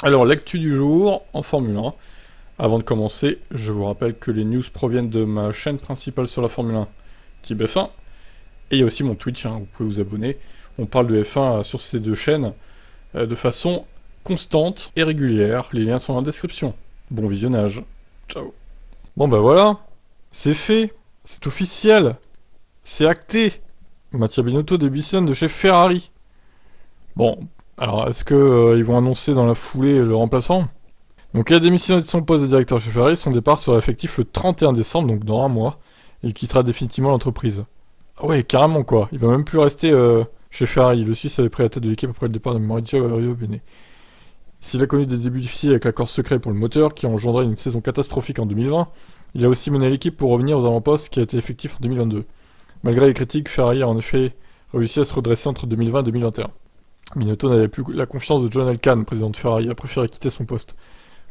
Alors, l'actu du jour en Formule 1. Avant de commencer, je vous rappelle que les news proviennent de ma chaîne principale sur la Formule 1, Type F1. Et il y a aussi mon Twitch, vous pouvez vous abonner. On parle de F1 sur ces deux chaînes de façon constante et régulière. Les liens sont dans la description. Bon visionnage. Ciao. Bon bah voilà, c'est fait, c'est officiel, c'est acté. Mattia Binotto démissionne de chez Ferrari. Bon, alors est-ce que ils vont annoncer dans la foulée le remplaçant? Donc il a démissionné de son poste de directeur chez Ferrari, son départ sera effectif le 31 décembre, donc dans un mois, et il quittera définitivement l'entreprise. Ah ouais, carrément quoi, il va même plus rester chez Ferrari. Le Suisse avait pris la tête de l'équipe après le départ de Maurizio Arrivabene. S'il a connu des débuts difficiles avec l'accord secret pour le moteur, qui a engendré une saison catastrophique en 2020, il a aussi mené l'équipe pour revenir aux avant-postes qui a été effectif en 2022. Malgré les critiques, Ferrari a en effet réussi à se redresser entre 2020 et 2021. Binotto n'avait plus la confiance de John Elkann, président de Ferrari, a préféré quitter son poste.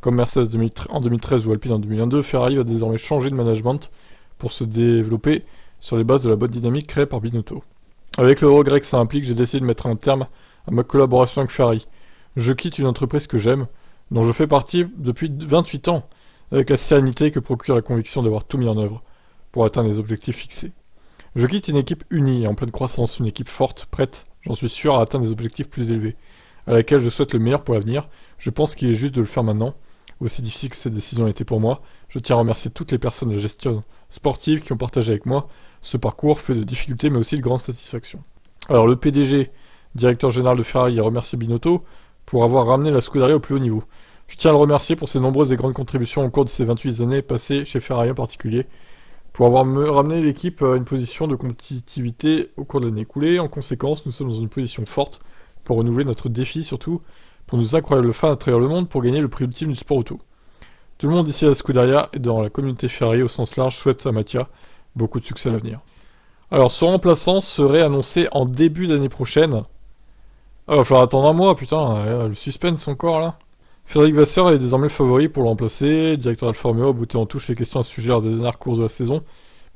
Comme Mercedes en 2013 ou Alpine en 2022, Ferrari va désormais changer de management pour se développer sur les bases de la bonne dynamique créée par Binotto. Avec le regret que ça implique, j'ai décidé de mettre un terme à ma collaboration avec Ferrari. Je quitte une entreprise que j'aime, dont je fais partie depuis 28 ans, avec la sérénité que procure la conviction d'avoir tout mis en œuvre pour atteindre les objectifs fixés. Je quitte une équipe unie et en pleine croissance, une équipe forte, prête, j'en suis sûr, à atteindre des objectifs plus élevés, à laquelle je souhaite le meilleur pour l'avenir. Je pense qu'il est juste de le faire maintenant. Aussi difficile que cette décision a été pour moi, je tiens à remercier toutes les personnes de la gestion sportive qui ont partagé avec moi ce parcours fait de difficultés mais aussi de grandes satisfactions. Alors le PDG, directeur général de Ferrari, a remercié Binotto pour avoir ramené la Scuderia au plus haut niveau. Je tiens à le remercier pour ses nombreuses et grandes contributions au cours de ces 28 années passées chez Ferrari en particulier, pour avoir ramené l'équipe à une position de compétitivité au cours de l'année écoulée. En conséquence, nous sommes dans une position forte pour renouveler notre défi, surtout pour nos incroyables fans à travers le monde, pour gagner le prix ultime du sport auto. Tout le monde ici à la Scuderia et dans la communauté Ferrari au sens large souhaite à Mattia beaucoup de succès à l'avenir. Alors, son remplaçant serait annoncé en début d'année prochaine. Ah, va falloir attendre un mois, putain, le suspense encore là. Frédéric Vasseur est désormais le favori pour le remplacer. Directeur d'Alfa Romeo a bouté en touche les questions à ce sujet lors des dernières courses de la saison,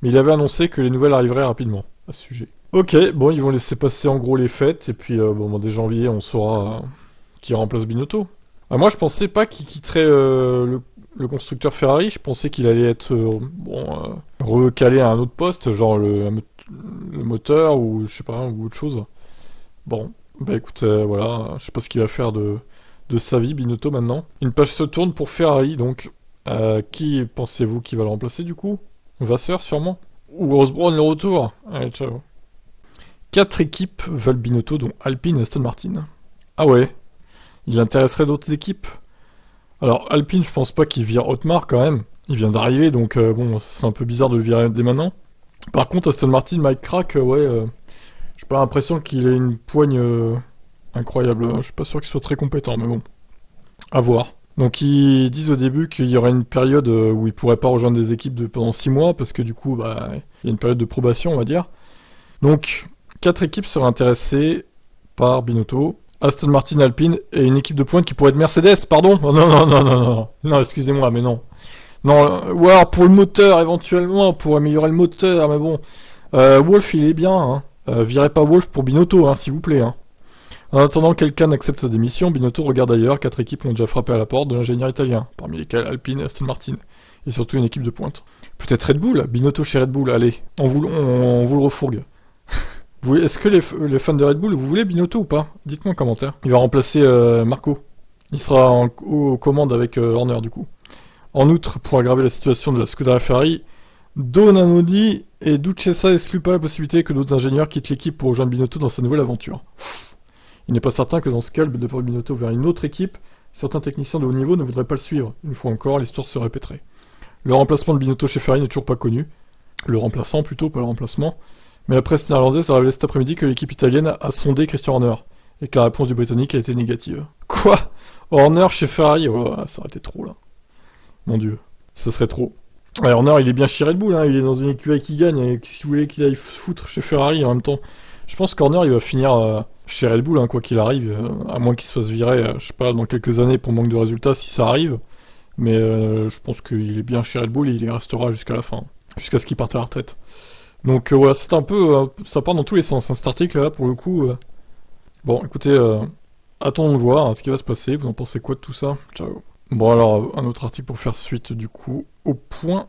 mais il avait annoncé que les nouvelles arriveraient rapidement à ce sujet. Ok, bon, ils vont laisser passer en gros les fêtes, et puis dès janvier, on saura qui remplace Binotto. Moi, je pensais pas qu'il quitterait le constructeur Ferrari, je pensais qu'il allait être recalé à un autre poste, genre le moteur ou je sais pas, ou autre chose. Bon, bah écoute, voilà, je sais pas ce qu'il va faire de sa vie, Binotto, maintenant. Une page se tourne pour Ferrari, donc. Qui pensez-vous qui va le remplacer, du coup? Vasseur, sûrement? Ou Osborne, le retour? Allez, ciao. 4 équipes veulent Binotto, dont Alpine et Aston Martin. Ah ouais? Il intéresserait d'autres équipes? Alors, Alpine, je pense pas qu'il vire Otmar, quand même. Il vient d'arriver, donc ce serait un peu bizarre de le virer dès maintenant. Par contre, Aston Martin, Mike Crack, j'ai pas l'impression qu'il ait une poigne incroyable. Je suis pas sûr qu'il soit très compétent, mais bon. À voir. Donc ils disent au début qu'il y aurait une période où il pourrait pas rejoindre des équipes pendant 6 mois, parce que du coup, il y a une période de probation, on va dire. Donc, 4 équipes seraient intéressées par Binotto. Aston Martin, Alpine, et une équipe de pointe qui pourrait être Mercedes, pardon? Oh, non. Non, excusez-moi, mais non. Non, ou alors pour le moteur, éventuellement, pour améliorer le moteur, mais bon. Wolf, il est bien, hein. Virez pas Wolf pour Binotto, hein, s'il vous plaît, hein. En attendant que quelqu'un accepte sa démission, Binotto regarde ailleurs. 4 équipes ont déjà frappé à la porte de l'ingénieur italien, parmi lesquelles Alpine et Aston Martin, et surtout une équipe de pointe. Peut-être Red Bull? Binotto chez Red Bull, allez, on vous le refourgue. Est-ce que les fans de Red Bull, vous voulez Binotto ou pas? Dites-moi en commentaire. Il va remplacer Marco. Il sera aux commandes avec Horner, du coup. En outre, pour aggraver la situation de la Scuderia Ferrari, Don Amodi et Ducesa excluent pas la possibilité que d'autres ingénieurs quittent l'équipe pour rejoindre Binotto dans sa nouvelle aventure. Il n'est pas certain que dans ce cas, le départ de Binotto vers une autre équipe, certains techniciens de haut niveau ne voudraient pas le suivre. Une fois encore, l'histoire se répéterait. Le remplacement de Binotto chez Ferrari n'est toujours pas connu. Le remplaçant plutôt, pas le remplacement. Mais la presse néerlandaise a révélé cet après-midi que l'équipe italienne a sondé Christian Horner, et que la réponse du Britannique a été négative. Quoi? Horner chez Ferrari? Oh, ça aurait été trop, là. Mon dieu, ça serait trop. Ouais, Horner, il est bien chez Red Bull, hein. Il est dans une écurie qui gagne, et si vous voulez qu'il aille foutre chez Ferrari en même temps... Je pense qu'Horner, il va finir chez Red Bull, hein, quoi qu'il arrive, à moins qu'il se fasse virer, je sais pas, dans quelques années pour manque de résultats, si ça arrive. Mais je pense qu'il est bien chez Red Bull et il y restera jusqu'à la fin, jusqu'à ce qu'il parte à la retraite. Donc voilà, c'est un peu... ça part dans tous les sens, hein, cet article-là, pour le coup. Bon, écoutez, attendons de voir ce qui va se passer. Vous en pensez quoi de tout ça? Ciao. Bon alors, un autre article pour faire suite du coup au point.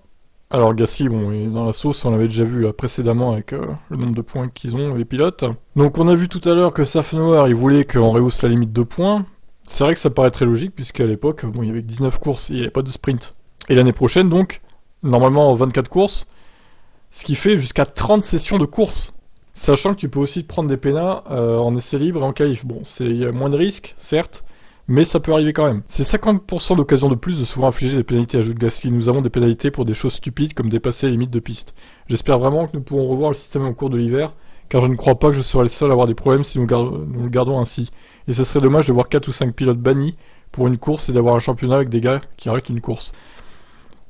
Alors Gasly, bon, est dans la sauce, on l'avait déjà vu là, précédemment avec le nombre de points qu'ils ont, les pilotes. Donc on a vu tout à l'heure que Safnauer, il voulait qu'on rehausse la limite de points. C'est vrai que ça paraît très logique, puisqu'à l'époque, bon, il y avait que 19 courses et il n'y avait pas de sprint. Et l'année prochaine, donc, normalement 24 courses, ce qui fait jusqu'à 30 sessions de courses. Sachant que tu peux aussi te prendre des pénats en essai libre et en qualif. Bon, il y a moins de risques, certes, mais ça peut arriver quand même. C'est 50% d'occasions de plus de se voir infliger des pénalités, ajoute Gasly. Nous avons des pénalités pour des choses stupides comme dépasser les limites de piste. J'espère vraiment que nous pourrons revoir le système au cours de l'hiver, car je ne crois pas que je serai le seul à avoir des problèmes si nous le gardons ainsi. Et ce serait dommage de voir 4 ou 5 pilotes bannis pour une course et d'avoir un championnat avec des gars qui arrêtent une course.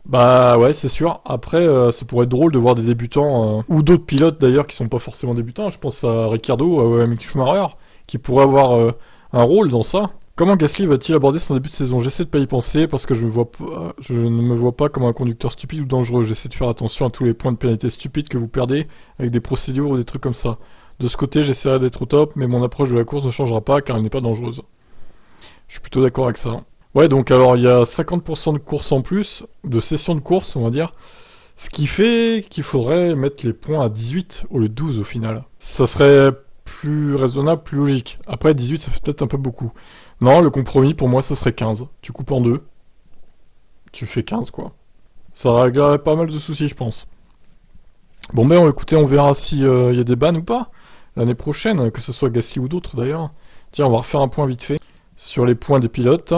Bah ouais, c'est sûr. Après, ça pourrait être drôle de voir des débutants, ou d'autres pilotes d'ailleurs qui sont pas forcément débutants. Je pense à Ricciardo, à Mick Schumacher, qui pourrait avoir un rôle dans ça. Comment Gasly va-t-il aborder son début de saison? J'essaie de pas y penser parce que je ne me vois pas comme un conducteur stupide ou dangereux. J'essaie de faire attention à tous les points de pénalité stupides que vous perdez avec des procédures ou des trucs comme ça. De ce côté, j'essaierai d'être au top, mais mon approche de la course ne changera pas car elle n'est pas dangereuse. Je suis plutôt d'accord avec ça. Ouais, donc alors il y a 50% de courses en plus, de sessions de course, on va dire. Ce qui fait qu'il faudrait mettre les points à 18 au lieu de 12 au final. Ça serait plus raisonnable, plus logique. Après 18, ça fait peut-être un peu beaucoup. Non, le compromis pour moi, ça serait 15. Tu coupes en deux. Tu fais 15, quoi. Ça réglerait pas mal de soucis, je pense. Bon ben écoutez, on verra si y a des bans ou pas. L'année prochaine, que ce soit Gasly ou d'autres d'ailleurs. Tiens, on va refaire un point vite fait sur les points des pilotes.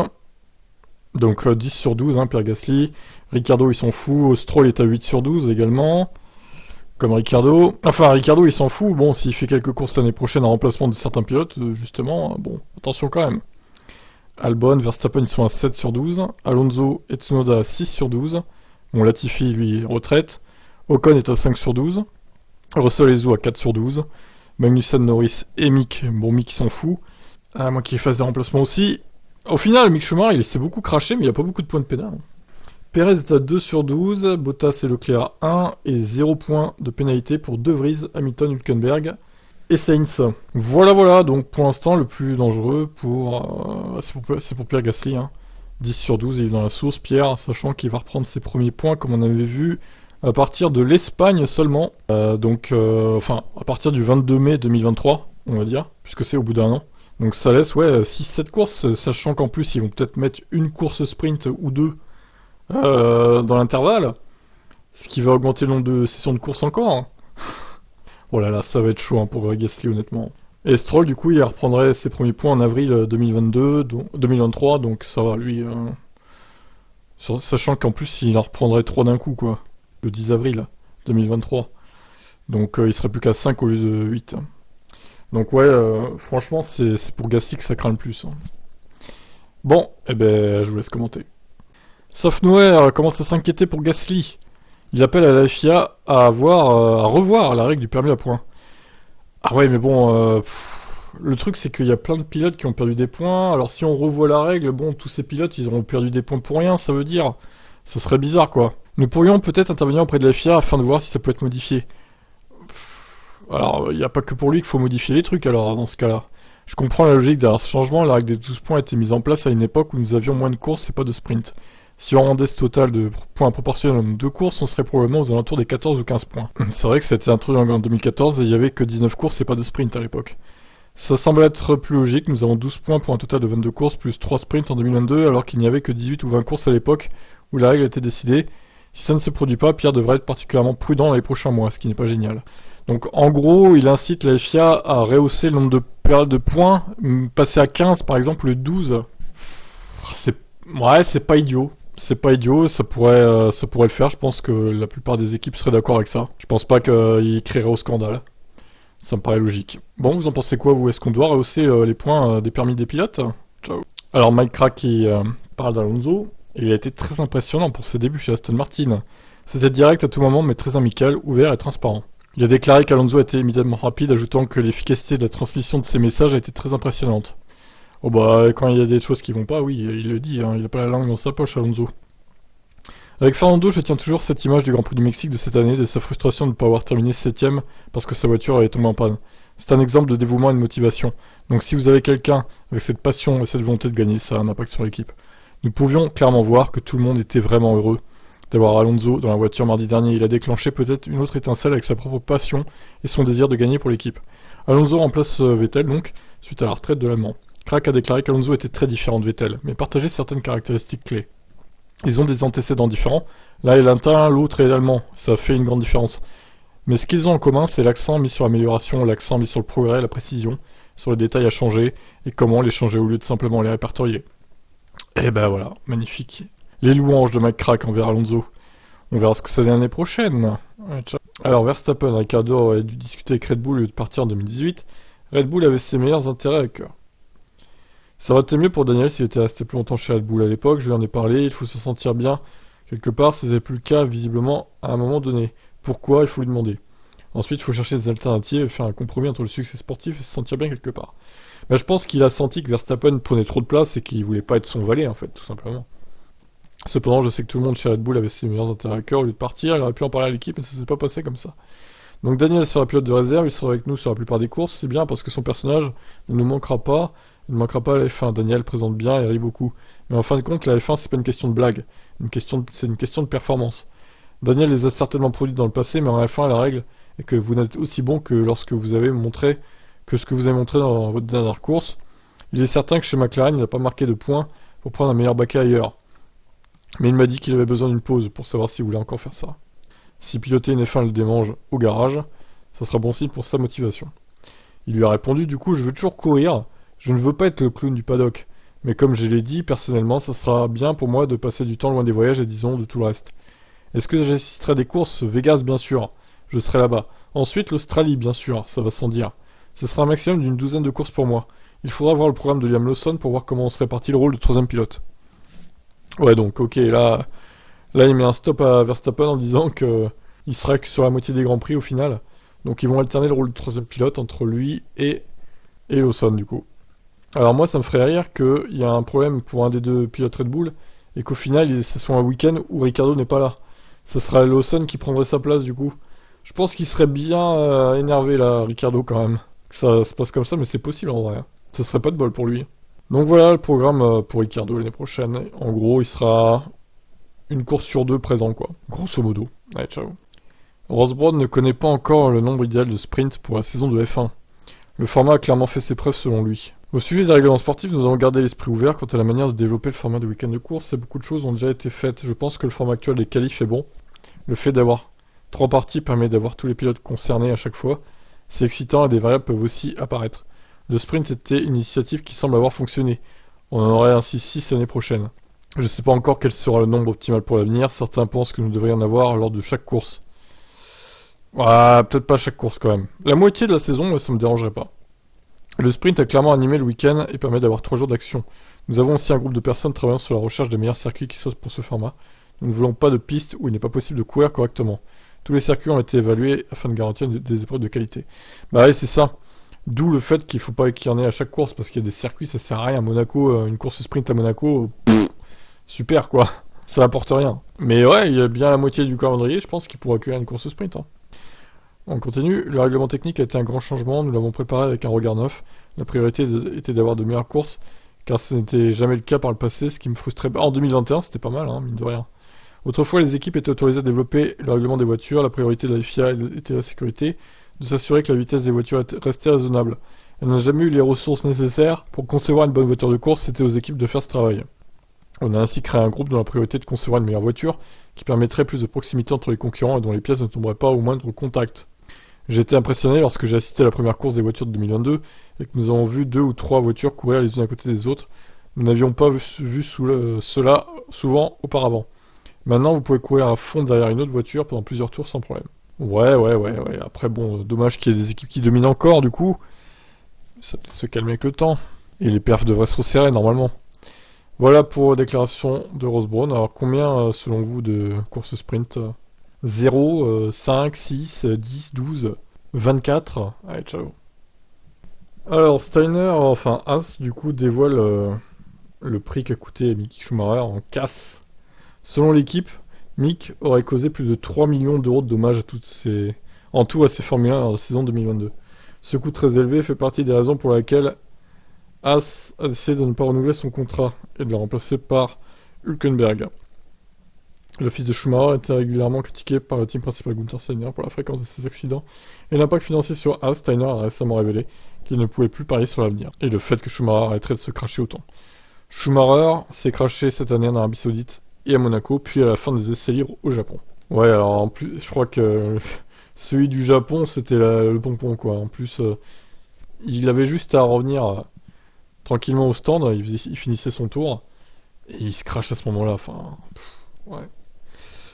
Donc 10 sur 12, Pierre Gasly. Ricciardo, il s'en fout. Stroll est à 8 sur 12 également. Comme Ricciardo. Enfin, Ricciardo, il s'en fout. Bon, s'il fait quelques courses l'année prochaine en remplacement de certains pilotes, justement, bon, attention quand même. Albon, Verstappen, ils sont à 7 sur 12. Alonso et Tsunoda à 6 sur 12. Bon, Latifi, lui, retraite. Ocon est à 5 sur 12. Russell et Zhou à 4 sur 12. Magnussen, Norris et Mick. Bon, Mick, il s'en fout. À moins qu'il fasse des remplacements aussi. Au final, Mick Schumacher, il s'est beaucoup craché, mais il n'y a pas beaucoup de points de pénal. Perez est à 2 sur 12. Bottas et Leclerc à 1. Et 0 points de pénalité pour De Vries, Hamilton, Hülkenberg et Sainz. Voilà, donc pour l'instant, le plus dangereux c'est pour Pierre Gasly. 10 sur 12, il est dans la source, Pierre, sachant qu'il va reprendre ses premiers points, comme on avait vu, à partir de l'Espagne seulement. Enfin, à partir du 22 mai 2023, on va dire, puisque c'est au bout d'un an. Donc ça laisse, 6-7 courses, sachant qu'en plus, ils vont peut-être mettre une course sprint ou deux dans l'intervalle, ce qui va augmenter le nombre de sessions de course encore. Oh là là, ça va être chaud pour Gasly, honnêtement. Et Stroll, du coup, il reprendrait ses premiers points en avril 2023, donc ça va, lui... sachant qu'en plus, il en reprendrait 3 d'un coup, quoi. Le 10 avril 2023. Donc il serait plus qu'à 5 au lieu de 8. Donc franchement, c'est pour Gasly que ça craint le plus. Bon, je vous laisse commenter. Safnauer commence à s'inquiéter pour Gasly. Il appelle à la FIA à revoir la règle du permis à points. Ah ouais, mais bon, le truc c'est qu'il y a plein de pilotes qui ont perdu des points. Alors si on revoit la règle, bon, tous ces pilotes, ils auront perdu des points pour rien, ça veut dire. Ça serait bizarre, quoi. Nous pourrions peut-être intervenir auprès de la FIA afin de voir si ça peut être modifié. Alors, il n'y a pas que pour lui qu'il faut modifier les trucs, alors, dans ce cas-là. Je comprends la logique derrière ce changement, la règle des 12 points a été mise en place à une époque où nous avions moins de courses et pas de sprint. Si on rendait ce total de points proportionnel au nombre de courses, on serait probablement aux alentours des 14 ou 15 points. C'est vrai que ça a été introduit en 2014 et il y avait que 19 courses et pas de sprint à l'époque. Ça semble être plus logique, nous avons 12 points pour un total de 22 courses plus 3 sprints en 2022 alors qu'il n'y avait que 18 ou 20 courses à l'époque où la règle a été décidée. Si ça ne se produit pas, Pierre devrait être particulièrement prudent dans les prochains mois, ce qui n'est pas génial. Donc en gros, il incite la FIA à rehausser le nombre de périodes de points, passer à 15 par exemple, le 12. C'est pas idiot. C'est pas idiot, ça pourrait le faire. Je pense que la plupart des équipes seraient d'accord avec ça. Je pense pas qu'il crierait au scandale. Ça me paraît logique. Bon, vous en pensez quoi, vous? Est-ce qu'on doit rehausser les points des permis des pilotes? Ciao. Alors Mike Crack parle d'Alonso. Il a été très impressionnant pour ses débuts chez Aston Martin. C'était direct à tout moment, mais très amical, ouvert et transparent. Il a déclaré qu'Alonso était immédiatement rapide, ajoutant que l'efficacité de la transmission de ses messages a été très impressionnante. Oh quand il y a des choses qui vont pas, oui, il le dit, il a pas la langue dans sa poche, Alonso. Avec Fernando, je tiens toujours cette image du Grand Prix du Mexique de cette année, de sa frustration de ne pas avoir terminé 7ème parce que sa voiture avait tombé en panne. C'est un exemple de dévouement et de motivation. Donc si vous avez quelqu'un avec cette passion et cette volonté de gagner, ça a un impact sur l'équipe. Nous pouvions clairement voir que tout le monde était vraiment heureux d'avoir Alonso dans la voiture mardi dernier. Il a déclenché peut-être une autre étincelle avec sa propre passion et son désir de gagner pour l'équipe. Alonso remplace Vettel donc, suite à la retraite de l'Allemand. Crack a déclaré qu'Alonso était très différent de Vettel, mais partageait certaines caractéristiques clés. Ils ont des antécédents différents. Là, il est l'un, l'autre est l'allemand. Ça fait une grande différence. Mais ce qu'ils ont en commun, c'est l'accent mis sur l'amélioration, l'accent mis sur le progrès, la précision, sur les détails à changer, et comment les changer au lieu de simplement les répertorier. Et ben voilà, magnifique. Les louanges de Mike Crack envers Alonso. On verra ce que ça donne l'année prochaine. Ouais, ciao. Alors Verstappen, Ricardo aurait dû discuter avec Red Bull au lieu de partir en 2018. Red Bull avait ses meilleurs intérêts à cœur. Ça aurait été mieux pour Daniel s'il était resté plus longtemps chez Red Bull à l'époque, je lui en ai parlé, il faut se sentir bien. Quelque part, ce n'était plus le cas, visiblement, à un moment donné. Pourquoi? Il faut lui demander. Ensuite, il faut chercher des alternatives et faire un compromis entre le succès sportif et se sentir bien quelque part. Mais je pense qu'il a senti que Verstappen prenait trop de place et qu'il voulait pas être son valet, en fait, tout simplement. Cependant, je sais que tout le monde chez Red Bull avait ses meilleurs intérêts à cœur, au lieu de partir, il aurait pu en parler à l'équipe, mais ça s'est pas passé comme ça. Donc Daniel sera pilote de réserve, il sera avec nous sur la plupart des courses, c'est bien parce que son personnage ne nous manquera pas, il ne manquera pas à la F1. Daniel présente bien et rit beaucoup. Mais en fin de compte, la F1 c'est pas une question de blague, c'est une question de performance. Daniel les a certainement produits dans le passé, mais en F1 la règle est que vous n'êtes aussi bon que lorsque vous avez montré que ce que vous avez montré dans votre dernière course. Il est certain que chez McLaren, il n'a pas marqué de points pour prendre un meilleur baquet ailleurs. Mais il m'a dit qu'il avait besoin d'une pause pour savoir s'il voulait encore faire ça. Si piloter une F1 le démange au garage, ça sera bon signe pour sa motivation. Il lui a répondu, du coup, je veux toujours courir, je ne veux pas être le clown du paddock. Mais comme je l'ai dit, personnellement, ça sera bien pour moi de passer du temps loin des voyages et disons de tout le reste. Est-ce que j'assisterai à des courses? Vegas, bien sûr. Je serai là-bas. Ensuite, l'Australie, bien sûr, ça va sans dire. Ce sera un maximum d'une douzaine de courses pour moi. Il faudra voir le programme de Liam Lawson pour voir comment on se répartit le rôle de troisième pilote. Ouais, donc, ok, là, il met un stop à Verstappen en disant que il sera que sur la moitié des Grands Prix au final. Donc ils vont alterner le rôle de troisième pilote entre lui et Lawson du coup. Alors moi ça me ferait rire qu'il y a un problème pour un des deux pilotes Red Bull et qu'au final ce soit un week-end où Ricardo n'est pas là. Ce sera Lawson qui prendrait sa place du coup. Je pense qu'il serait bien énervé là, Ricardo quand même. Que ça se passe comme ça, mais c'est possible en vrai. Ça serait pas de bol pour lui. Donc voilà le programme pour Ricardo l'année prochaine. En gros il sera une course sur deux présent quoi. Grosso modo. Allez ciao. Ross Brawn ne connaît pas encore le nombre idéal de sprint pour la saison de F1. Le format a clairement fait ses preuves selon lui. Au sujet des règlements sportifs, nous avons gardé l'esprit ouvert quant à la manière de développer le format de week-end de course et beaucoup de choses ont déjà été faites. Je pense que le format actuel des qualifs est bon. Le fait d'avoir 3 parties permet d'avoir tous les pilotes concernés à chaque fois. C'est excitant et des variables peuvent aussi apparaître. Le sprint était une initiative qui semble avoir fonctionné. On en aurait ainsi 6 l'année prochaine. Je ne sais pas encore quel sera le nombre optimal pour l'avenir. Certains pensent que nous devrions en avoir lors de chaque course. Ouais, peut-être pas chaque course quand même. La moitié de la saison, moi, ça me dérangerait pas. Le sprint a clairement animé le week-end et permet d'avoir 3 jours d'action. Nous avons aussi un groupe de personnes travaillant sur la recherche des meilleurs circuits qui soient pour ce format. Nous ne voulons pas de pistes où il n'est pas possible de courir correctement. Tous les circuits ont été évalués afin de garantir des épreuves de qualité. Bah ouais, c'est ça. D'où le fait qu'il faut pas qu'il y en ait à chaque course, parce qu'il y a des circuits, ça sert à rien. Monaco, une course sprint à Monaco, super quoi. Ça apporte rien. Mais ouais, il y a bien la moitié du calendrier, je pense, qui pourra accueillir une course sprint. On continue, le règlement technique a été un grand changement, nous l'avons préparé avec un regard neuf. La priorité était d'avoir de meilleures courses, car ce n'était jamais le cas par le passé, ce qui me frustrait. En 2021, c'était pas mal, mine de rien. Autrefois, les équipes étaient autorisées à développer le règlement des voitures, la priorité de la FIA était la sécurité, de s'assurer que la vitesse des voitures restait raisonnable. Elle n'a jamais eu les ressources nécessaires pour concevoir une bonne voiture de course, c'était aux équipes de faire ce travail. On a ainsi créé un groupe dont la priorité est de concevoir une meilleure voiture, qui permettrait plus de proximité entre les concurrents et dont les pièces ne tomberaient pas au moindre contact. J'ai été impressionné lorsque j'ai assisté à la première course des voitures de 2022 et que nous avons vu 2 ou 3 voitures courir les unes à côté des autres. Nous n'avions pas vu cela souvent auparavant. Maintenant, vous pouvez courir à fond derrière une autre voiture pendant plusieurs tours sans problème. Ouais. Après, bon, dommage qu'il y ait des équipes qui dominent encore, du coup. Ça peut se calmer avec le temps. Et les perfs devraient se resserrer, normalement. Voilà pour la déclaration de Ross Brawn. Alors, combien, selon vous, de courses sprint 0, 5, 6, 10, 12, 24. Allez, ciao. Alors, Steiner, enfin As, du coup, dévoile le prix qu'a coûté Mick Schumacher en casse. Selon l'équipe, Mick aurait causé plus de 3 millions d'euros de dommages en tout à ses Formule 1 en saison 2022. Ce coût très élevé fait partie des raisons pour lesquelles Haas a décidé de ne pas renouveler son contrat et de le remplacer par Hülkenberg. Le fils de Schumacher était régulièrement critiqué par le team principal Günther Steiner pour la fréquence de ses accidents et l'impact financier sur Haas. Steiner a récemment révélé qu'il ne pouvait plus parier sur l'avenir et le fait que Schumacher arrêterait de se cracher autant. Schumacher s'est craché cette année en Arabie Saoudite et à Monaco, puis à la fin des essais libres au Japon. Ouais, alors en plus, je crois que celui du Japon, c'était le pompon, quoi. En plus, il avait juste à revenir tranquillement au stand, il finissait son tour, et il se crache à ce moment-là, enfin... ouais.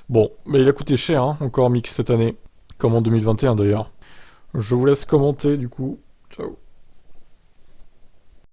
Bon, mais il a coûté cher, hein, encore Mick cette année, comme en 2021 d'ailleurs. Je vous laisse commenter, du coup. Ciao.